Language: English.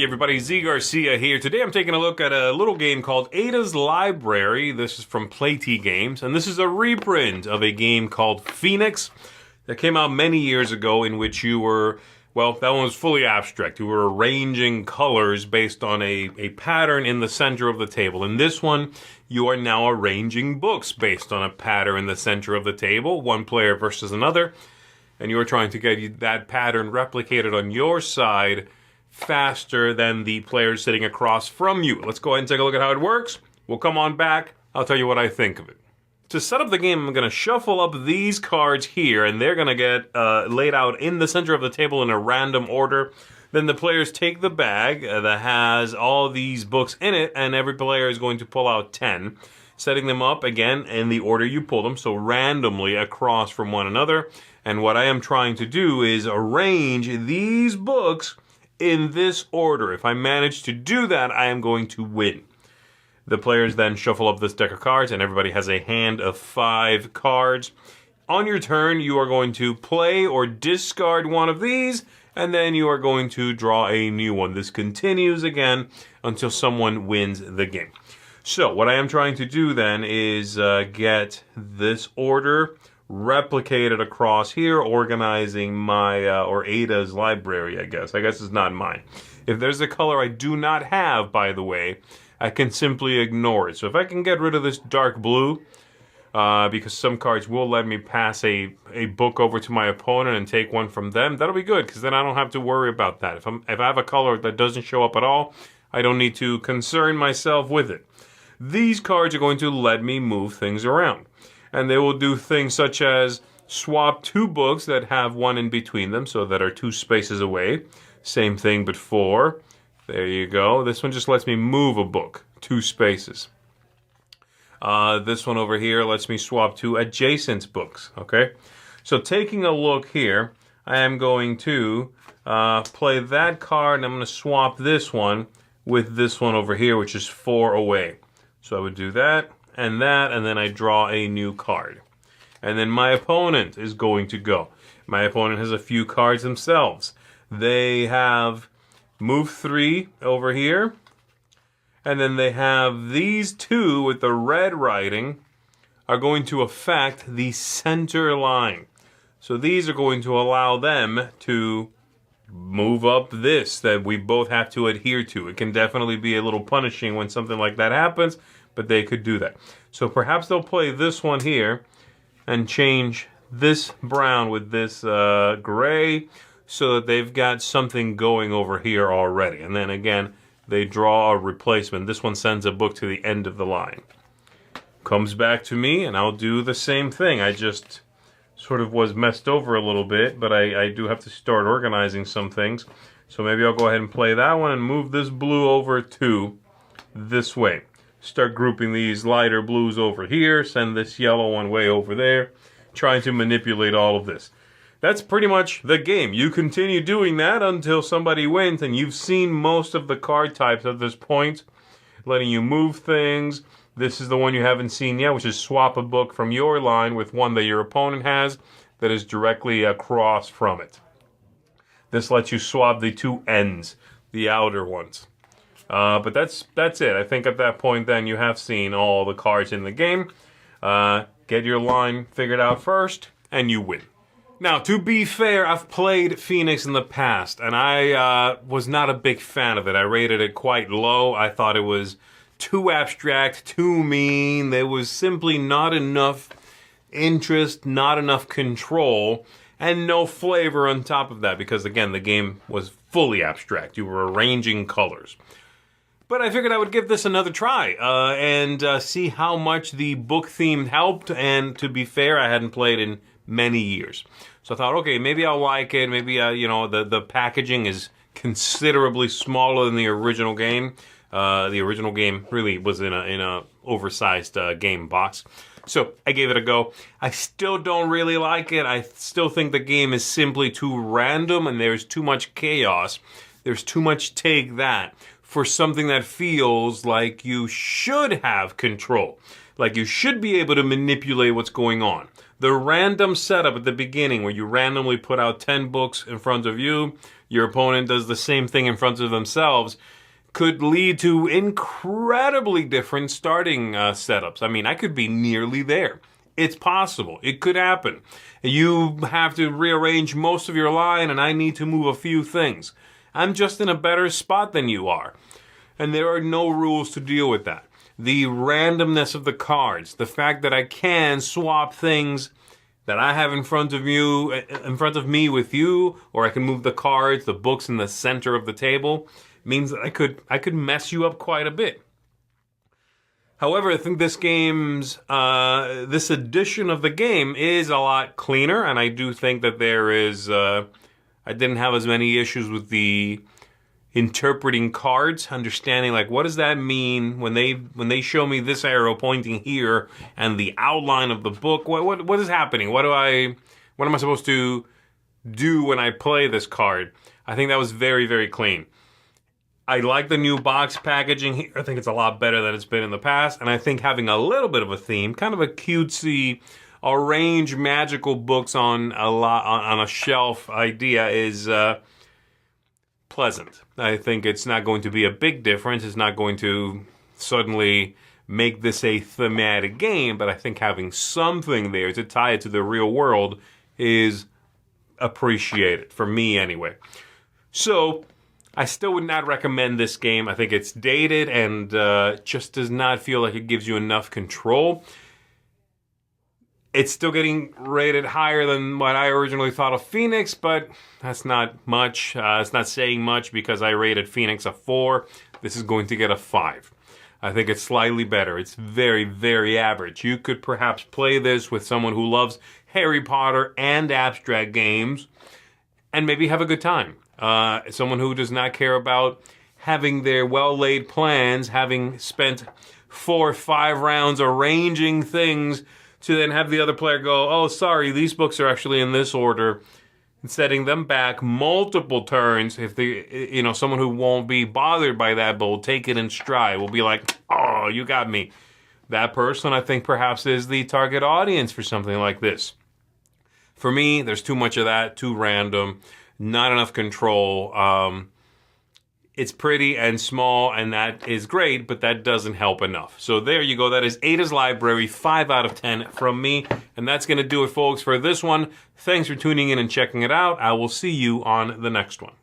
everybody, Z Garcia here. Today I'm taking a look at a little game called Ada's Library. This is from Playtee Games, and this is a reprint of a game called Phoenix that came out many years ago, in which you were, well, that one was fully abstract. You were arranging colors based on a pattern in the center of the table. In this one, you are now arranging books based on a pattern in the center of the table, one player versus another, and you are trying to get that pattern replicated on your side faster than the players sitting across from you. Let's go ahead and take a look at how it works. We'll come on back. I'll tell you what I think of it. To set up the game, I'm going to shuffle up these cards here, and they're going to get laid out in the center of the table in a random order. Then the players take the bag that has all these books in it, and every player is going to pull out 10, setting them up again in the order you pull them, so randomly across from one another. And what I am trying to do is arrange these books in this order. If I manage to do that, I am going to win. The players then shuffle up this deck of cards, and everybody has a hand of 5 cards. On your turn, you are going to play or discard one of these, and then you are going to draw a new one. This continues again until someone wins the game. So what I am trying to do then is get this order replicated across here, organizing my, or Ada's library, I guess. I guess it's not mine. If there's a color I do not have, by the way, I can simply ignore it. So if I can get rid of this dark blue, because some cards will let me pass a book over to my opponent and take one from them, that'll be good, because then I don't have to worry about that. If I have a color that doesn't show up at all, I don't need to concern myself with it. These cards are going to let me move things around. And they will do things such as swap 2 books that have one in between them, so that are 2 spaces away. Same thing but 4. There you go. This one just lets me move a book 2 spaces. This one over here lets me swap 2 adjacent books. Okay, so taking a look here, I am going to play that card, and I'm going to swap this one with this one over here, which is 4 away. So I would do that, and then I draw a new card. And then my opponent is going to go. My opponent has a few cards themselves. They have move 3 over here, and then they have these 2 with the red writing are going to affect the center line. So these are going to allow them to move up this that we both have to adhere to. It can definitely be a little punishing when something like that happens, but they could do that. So perhaps they'll play this one here and change this brown with this gray, so that they've got something going over here already. And then again, they draw a replacement. This one sends a book to the end of the line. Comes back to me, and I'll do the same thing. I just sort of was messed over a little bit, but I do have to start organizing some things. So maybe I'll go ahead and play that one and move this blue over to this way. Start grouping these lighter blues over here, send this yellow one way over there, trying to manipulate all of this. That's pretty much the game. You continue doing that until somebody wins, and you've seen most of the card types at this point, letting you move things. This is the one you haven't seen yet, which is swap a book from your line with one that your opponent has that is directly across from it. This lets you swap the 2 ends, the outer ones. But that's it. I think at that point then you have seen all the cards in the game. Get your line figured out first, and you win. Now, to be fair, I've played Phoenix in the past, and I was not a big fan of it. I rated it quite low. I thought it was too abstract, too mean. There was simply not enough interest, not enough control, and no flavor on top of that, because, again, the game was fully abstract. You were arranging colors. But I figured I would give this another try and see how much the book theme helped. And to be fair, I hadn't played in many years. So I thought, okay, maybe I'll like it. Maybe, the packaging is considerably smaller than the original game. The original game really was in a oversized game box. So I gave it a go. I still don't really like it. I still think the game is simply too random, and there's too much chaos. There's too much take that for something that feels like you should have control. Like, you should be able to manipulate what's going on. The random setup at the beginning where you randomly put out 10 books in front of you, your opponent does the same thing in front of themselves, could lead to incredibly different starting setups. I mean, I could be nearly there. It's possible. It could happen. You have to rearrange most of your line, and I need to move a few things. I'm just in a better spot than you are. And there are no rules to deal with that. The randomness of the cards, the fact that I can swap things that I have in front of me with you, or I can move the cards, the books in the center of the table, means that I could mess you up quite a bit. However, I think this edition of the game is a lot cleaner, and I do think that I didn't have as many issues with the interpreting cards, understanding like what does that mean when they show me this arrow pointing here and the outline of the book. What is happening? What am I supposed to do when I play this card? I think that was very, very clean. I like the new box packaging here. I think it's a lot better than it's been in the past, and I think having a little bit of a theme, kind of a cutesy, arrange magical books on a shelf idea is pleasant. I think it's not going to be a big difference. It's not going to suddenly make this a thematic game, but I think having something there to tie it to the real world is appreciated, for me anyway. So, I still would not recommend this game. I think it's dated and just does not feel like it gives you enough control. It's still getting rated higher than what I originally thought of Phoenix, but that's not much. It's not saying much because I rated Phoenix a 4. This is going to get a 5. I think it's slightly better. It's very, very average. You could perhaps play this with someone who loves Harry Potter and abstract games and maybe have a good time. Someone who does not care about having their well-laid plans, having spent 4 or 5 rounds arranging things to then have the other player go, oh, sorry, these books are actually in this order, and setting them back multiple turns. If someone who won't be bothered by that but will take it in stride, will be like, oh, you got me. That person, I think, perhaps is the target audience for something like this. For me, there's too much of that, too random, not enough control. It's pretty and small, and that is great, but that doesn't help enough. So there you go. That is Ada's Library, 5 out of 10 from me. And that's going to do it, folks, for this one. Thanks for tuning in and checking it out. I will see you on the next one.